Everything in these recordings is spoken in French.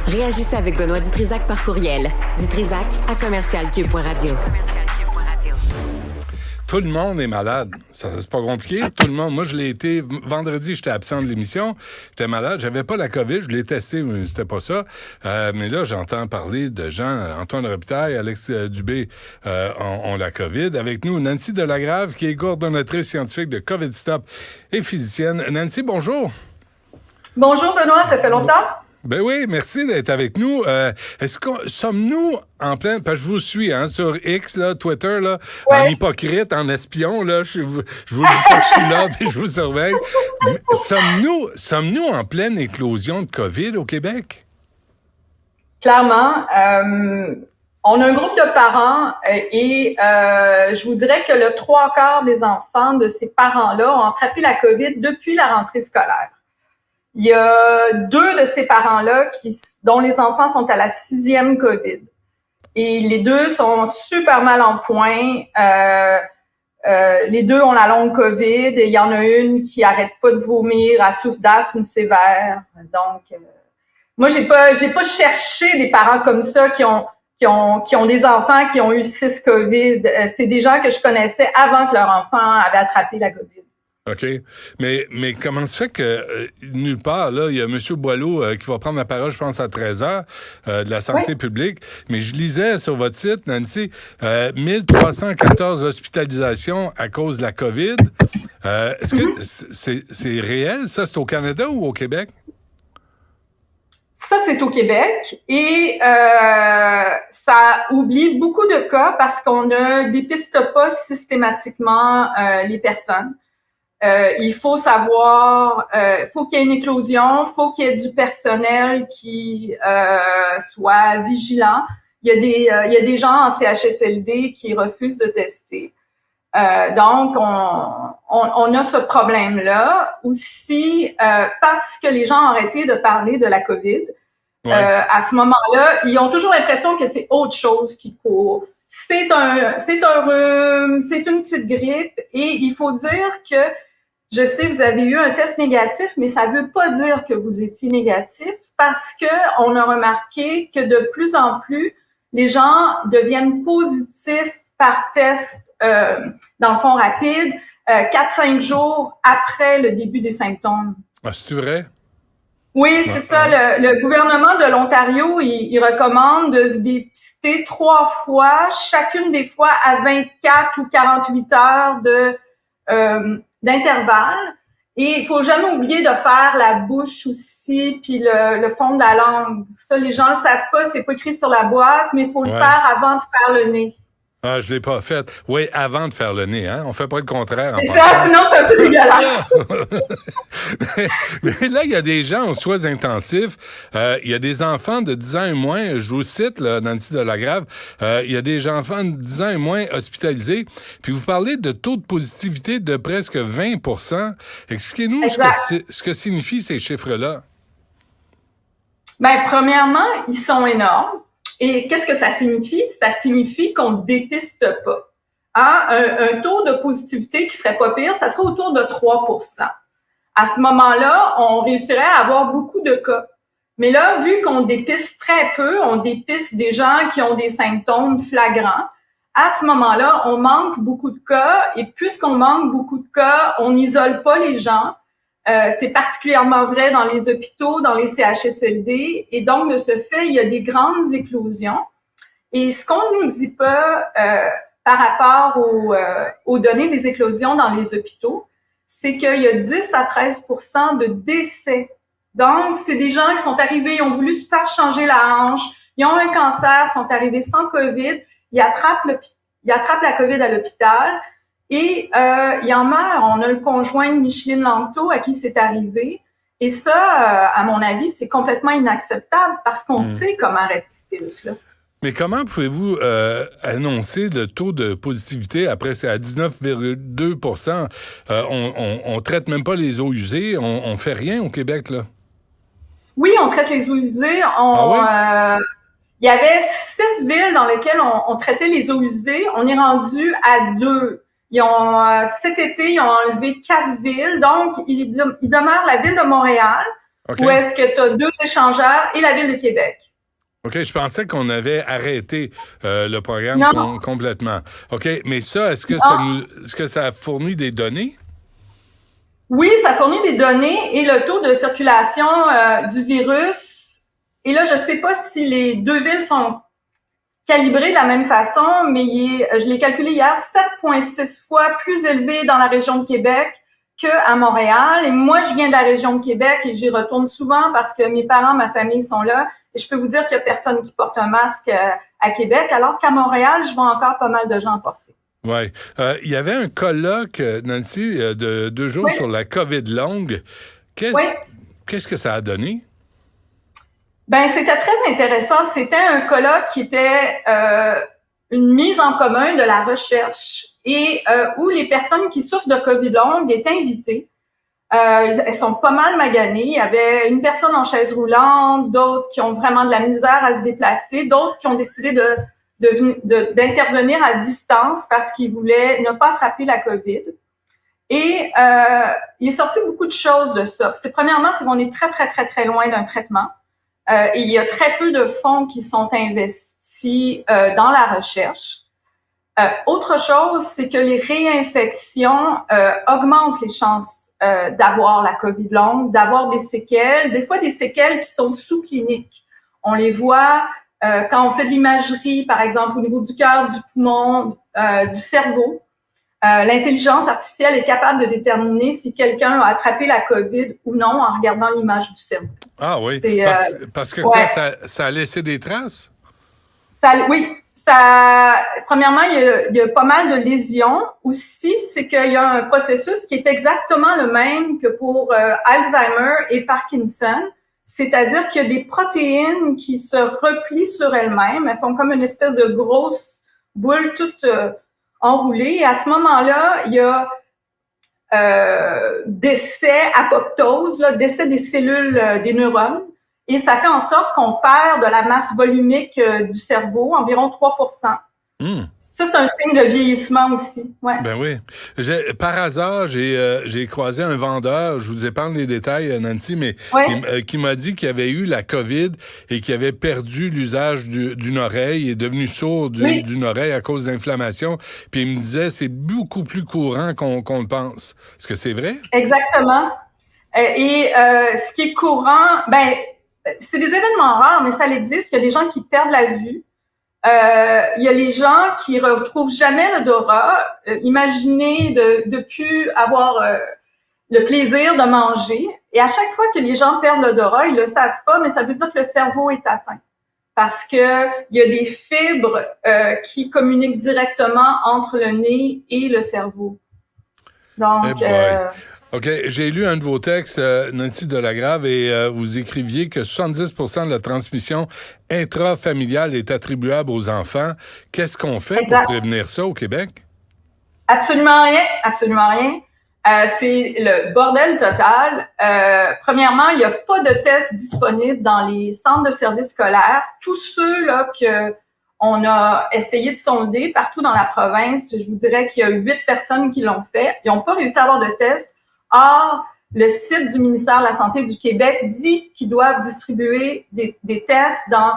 Réagissez avec Benoît Dutrisac par courriel. dutrisac@commercialcube.radio. Tout le monde est malade. Ça, c'est pas compliqué. Tout le monde. Moi, je l'ai été. Vendredi, j'étais absent de l'émission. J'étais malade. J'avais pas la COVID. Je l'ai testé, mais c'était pas ça. Mais là, j'entends parler de gens. Antoine Robitaille, Alex Dubé ont la COVID. Avec nous, Nancy Delagrave, qui est coordonnatrice scientifique de COVID Stop et physicienne. Nancy, bonjour. Bonjour, Benoît. Ça fait longtemps? Ben oui, merci d'être avec nous. Sommes-nous en plein... Parce que je vous suis sur X, là, Twitter, là, ouais. En hypocrite, en espion, là, je vous dis pas que je suis là, puis je vous surveille. Sommes-nous en pleine éclosion de COVID au Québec? Clairement. On a un groupe de parents et je vous dirais que le 3/4 des enfants de ces parents-là ont attrapé la COVID depuis la rentrée scolaire. Il y a 2 de ces parents-là dont les enfants sont à la 6e COVID. Et les 2 sont super mal en point. Les 2 ont la longue COVID. Et il y en a une qui arrête pas de vomir, elle souffre d'asthme sévère. Donc, moi, j'ai pas cherché des parents comme ça qui ont des enfants qui ont eu 6 COVID. C'est des gens que je connaissais avant que leur enfant avait attrapé la COVID. OK. Mais comment se fait que nulle part, là, il y a M. Boileau qui va prendre la parole, je pense, à 13h, de la santé publique. Mais je lisais sur votre site, Nancy, 1314 hospitalisations à cause de la COVID. Est-ce que c'est réel, ça? C'est au Canada ou au Québec? Ça, c'est au Québec et ça oublie beaucoup de cas parce qu'on ne dépiste pas systématiquement les personnes. Il faut savoir, faut qu'il y ait une éclosion, faut qu'il y ait du personnel qui soit vigilant. Il y a des gens en CHSLD qui refusent de tester. Donc, on a ce problème-là. Aussi, parce que les gens ont arrêté de parler de la COVID, à ce moment-là, ils ont toujours l'impression que c'est autre chose qui court. C'est un rhume, c'est une petite grippe et il faut dire que je sais, vous avez eu un test négatif, mais ça veut pas dire que vous étiez négatif parce que on a remarqué que de plus en plus, les gens deviennent positifs par test, dans le fond rapide, 4-5 jours après le début des symptômes. Ah, c'est vrai? Oui, c'est ça. Le gouvernement de l'Ontario, il recommande de se dépister 3 fois, chacune des fois à 24 ou 48 heures d'intervalle. Et il faut jamais oublier de faire la bouche aussi, puis le fond de la langue. Ça, les gens le savent pas, c'est pas écrit sur la boîte, mais il faut le faire avant de faire le nez. Ah, je l'ai pas fait. Oui, avant de faire le nez, hein? On fait pas le contraire. C'est ça, sinon c'est un peu dégueulasse. Mais là, il y a des gens aux soins intensifs. Il y a des enfants de 10 ans et moins. Je vous cite, là, Nancy Delagrave. Il y a des enfants de 10 ans et moins hospitalisés. Puis vous parlez de taux de positivité de presque 20%. Expliquez-nous ce que signifient ces chiffres-là. Bien, premièrement, ils sont énormes. Et qu'est-ce que ça signifie? Ça signifie qu'on ne dépiste pas. Un taux de positivité qui serait pas pire, ça serait autour de 3%. À ce moment-là, on réussirait à avoir beaucoup de cas. Mais là, vu qu'on dépiste très peu, on dépiste des gens qui ont des symptômes flagrants, à ce moment-là, on manque beaucoup de cas. Et puisqu'on manque beaucoup de cas, on n'isole pas les gens. C'est particulièrement vrai dans les hôpitaux, dans les CHSLD. Et donc, de ce fait, il y a des grandes éclosions. Et ce qu'on nous dit pas par rapport aux données des éclosions dans les hôpitaux, c'est qu'il y a 10 à 13% de décès. Donc, c'est des gens qui sont arrivés, ils ont voulu se faire changer la hanche, ils ont un cancer, sont arrivés sans COVID, ils attrapent la COVID à l'hôpital. Et il en meurt. On a le conjoint de Micheline Langto à qui c'est arrivé. Et ça, à mon avis, c'est complètement inacceptable parce qu'on sait comment arrêter ce virus-là. Mais comment pouvez-vous annoncer le taux de positivité après c'est à 19,2%? On traite même pas les eaux usées. On fait rien au Québec, là. Oui, on traite les eaux usées. Il y avait 6 villes dans lesquelles on traitait les eaux usées. On est rendu à 2. Cet été, ils ont enlevé 4 villes. Donc, il demeure la ville de Montréal, OK. où est-ce que tu as 2 échangeurs et la Ville de Québec. OK, je pensais qu'on avait arrêté le programme complètement. OK, mais ça, est-ce que ça fournit des données? Oui, ça fournit des données et le taux de circulation du virus. Et là, je ne sais pas si les 2 villes sont calibrées de la même façon, mais je l'ai calculé hier, 7,6 fois plus élevé dans la région de Québec qu'à Montréal. Et moi, je viens de la région de Québec et j'y retourne souvent parce que mes parents, ma famille sont là. Et je peux vous dire qu'il n'y a personne qui porte un masque à Québec, alors qu'à Montréal, je vois encore pas mal de gens porter. Oui. Il y avait un colloque, Nancy, de 2 jours sur la COVID longue. Qu'est-ce que ça a donné? Ben, c'était très intéressant. C'était un colloque qui était une mise en commun de la recherche et où les personnes qui souffrent de COVID longue étaient invitées. Elles sont pas mal maganées. Il y avait une personne en chaise roulante, d'autres qui ont vraiment de la misère à se déplacer, d'autres qui ont décidé d'intervenir à distance parce qu'ils voulaient ne pas attraper la COVID. Et il est sorti beaucoup de choses de ça. Premièrement, c'est qu'on est très, très, très, très loin d'un traitement. Il y a très peu de fonds qui sont investis dans la recherche. Autre chose, c'est que les réinfections augmentent les chances d'avoir la COVID longue, d'avoir des séquelles, des fois des séquelles qui sont sous-cliniques. On les voit quand on fait de l'imagerie, par exemple, au niveau du cœur, du poumon, du cerveau. L'intelligence artificielle est capable de déterminer si quelqu'un a attrapé la COVID ou non en regardant l'image du cerveau. Ah oui, parce que ça a laissé des traces? Oui. Premièrement, il y a pas mal de lésions. Aussi, c'est qu'il y a un processus qui est exactement le même que pour Alzheimer et Parkinson. C'est-à-dire qu'il y a des protéines qui se replient sur elles-mêmes. Elles font comme une espèce de grosse boule toute enroulée. Et à ce moment-là, il y a décès, apoptose, décès des cellules des neurones. Et ça fait en sorte qu'on perd de la masse volumique du cerveau, environ 3%. Ça, c'est un signe de vieillissement aussi. Ouais. Ben oui. Par hasard, j'ai croisé un vendeur, je vous épargne les détails, Nancy, mais qui m'a dit qu'il avait eu la COVID et qu'il avait perdu l'usage d'une oreille et est devenu sourd d'une oreille à cause d'inflammation. Puis il me disait, c'est beaucoup plus courant qu'on le pense. Est-ce que c'est vrai? Exactement. Et ce qui est courant, c'est des événements rares, mais ça existe. Il y a des gens qui perdent la vue. Il y a les gens qui retrouvent jamais l'odorat. Imaginez de plus avoir le plaisir de manger. Et à chaque fois que les gens perdent l'odorat, ils le savent pas, mais ça veut dire que le cerveau est atteint. Parce que il y a des fibres qui communiquent directement entre le nez et le cerveau. Donc, OK. J'ai lu un de vos textes, Nancy Delagrave, et vous écriviez que 70% de la transmission intrafamiliale est attribuable aux enfants. Qu'est-ce qu'on fait pour prévenir ça au Québec? Absolument rien. Absolument rien. C'est le bordel total. Premièrement, il n'y a pas de tests disponibles dans les centres de services scolaires. Tous ceux-là qu'on a essayé de sonder partout dans la province, je vous dirais qu'il y a 8 personnes qui l'ont fait. Ils n'ont pas réussi à avoir de tests. Or, le site du ministère de la Santé du Québec dit qu'ils doivent distribuer des tests dans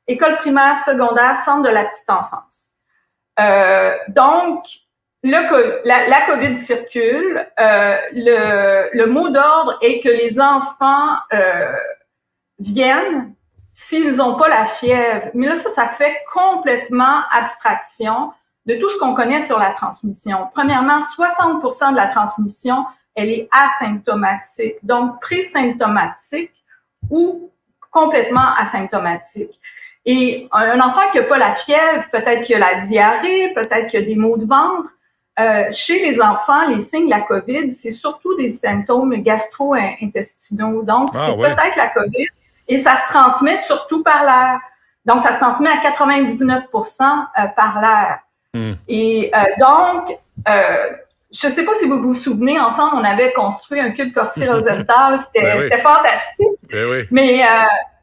écoles primaires, secondaires, centres de la petite enfance. Donc, la COVID circule. Le mot d'ordre est que les enfants viennent s'ils n'ont pas la fièvre. Mais là, ça fait complètement abstraction de tout ce qu'on connaît sur la transmission. Premièrement, 60% de la transmission, elle est asymptomatique, donc présymptomatique ou complètement asymptomatique. Et un enfant qui n'a pas la fièvre, peut-être qu'il a la diarrhée, peut-être qu'il a des maux de ventre. Chez les enfants, les signes de la COVID, c'est surtout des symptômes gastro-intestinaux. Donc, peut-être la COVID et ça se transmet surtout par l'air. Donc, ça se transmet à 99% par l'air. Et donc, je ne sais pas si vous vous souvenez, ensemble, on avait construit un cube Corsi-Rosenthal. C'était fantastique. Mais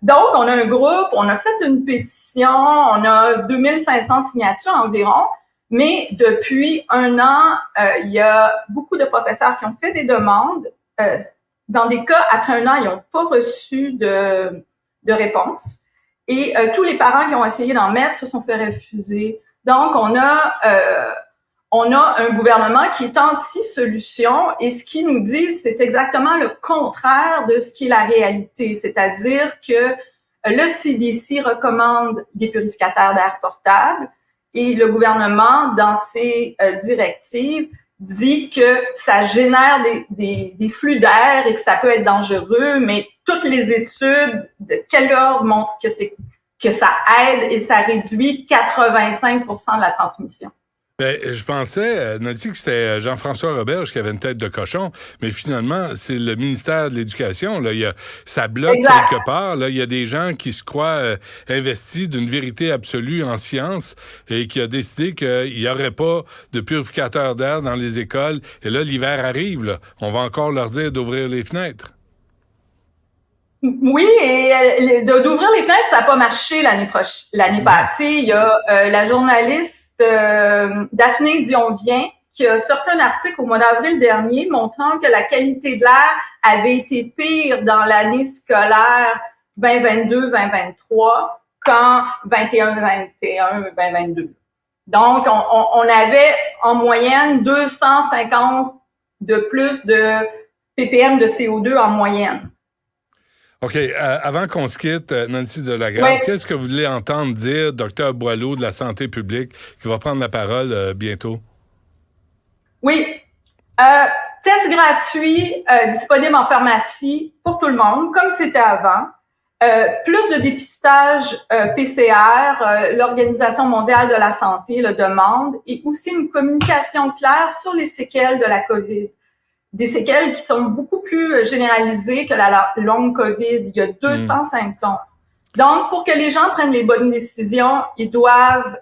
donc, on a un groupe, on a fait une pétition, on a 2500 signatures environ. Mais depuis 1 an, il y a beaucoup de professeurs qui ont fait des demandes dans des cas, après 1 an, ils n'ont pas reçu de réponse. Et tous les parents qui ont essayé d'en mettre se sont fait refuser. Donc, on a un gouvernement qui est anti-solution et ce qu'ils nous disent, c'est exactement le contraire de ce qui est la réalité. C'est-à-dire que le CDC recommande des purificateurs d'air portables et le gouvernement, dans ses directives, dit que ça génère des flux d'air et que ça peut être dangereux, mais toutes les études de quel ordre montrent que ça aide et ça réduit 85% de la transmission. Ben, je pensais, on a dit que c'était Jean-François Roberge qui avait une tête de cochon, mais finalement, c'est le ministère de l'Éducation. Là, ça bloque exact. quelque part. Là, il y a des gens qui se croient investis d'une vérité absolue en sciences et qui a décidé qu'il n'y aurait pas de purificateur d'air dans les écoles. Et là, l'hiver arrive. Là. On va encore leur dire d'ouvrir les fenêtres. Oui, et d'ouvrir les fenêtres, ça n'a pas marché l'année passée. Il y a la journaliste Daphné Dionvien qui a sorti un article au mois d'avril dernier montrant que la qualité de l'air avait été pire dans l'année scolaire 2022-2023 qu'en 21-21-2022. Donc, on avait en moyenne 250 de plus de ppm de CO2 en moyenne. OK. Avant qu'on se quitte, Nancy Delagrave, Oui. Qu'est-ce que vous voulez entendre dire Dr Boileau de la santé publique qui va prendre la parole bientôt? Oui. Test gratuit disponible en pharmacie pour tout le monde, comme c'était avant. Plus de dépistage PCR, l'Organisation mondiale de la santé le demande, et aussi une communication claire sur les séquelles de la COVID. Des séquelles qui sont beaucoup plus généralisées que la longue COVID. Il y a 200 symptômes. Donc, pour que les gens prennent les bonnes décisions, ils doivent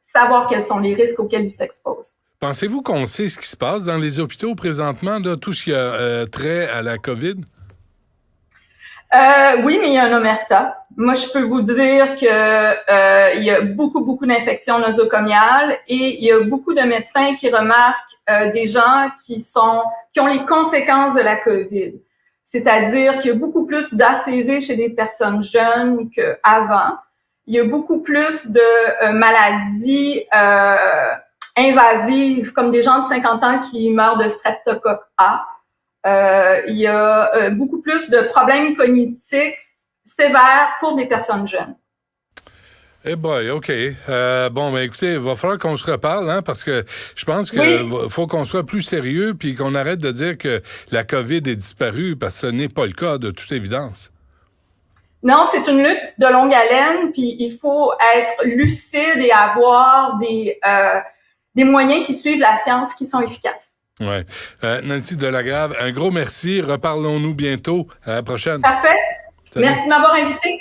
savoir quels sont les risques auxquels ils s'exposent. Pensez-vous qu'on sait ce qui se passe dans les hôpitaux présentement, là, tout ce qui a trait à la COVID? Oui, mais il y a un omerta. Moi, je peux vous dire que il y a beaucoup d'infections nosocomiales et il y a beaucoup de médecins qui remarquent des gens qui ont les conséquences de la COVID. C'est-à-dire qu'il y a beaucoup plus d'ACV chez des personnes jeunes qu'avant. Il y a beaucoup plus de maladies invasives, comme des gens de 50 ans qui meurent de streptocoque A. Il y a beaucoup plus de problèmes cognitifs sévères pour des personnes jeunes. Eh boy, OK. Bon, ben écoutez, il va falloir qu'on se reparle, hein, parce que je pense qu'il faut qu'on soit plus sérieux puis qu'on arrête de dire que la COVID est disparue, parce que ce n'est pas le cas, de toute évidence. Non, c'est une lutte de longue haleine, puis il faut être lucide et avoir des moyens qui suivent la science qui sont efficaces. Oui. Nancy Delagrave, un gros merci. Reparlons-nous bientôt. À la prochaine. Parfait. Salut. Merci de m'avoir invité.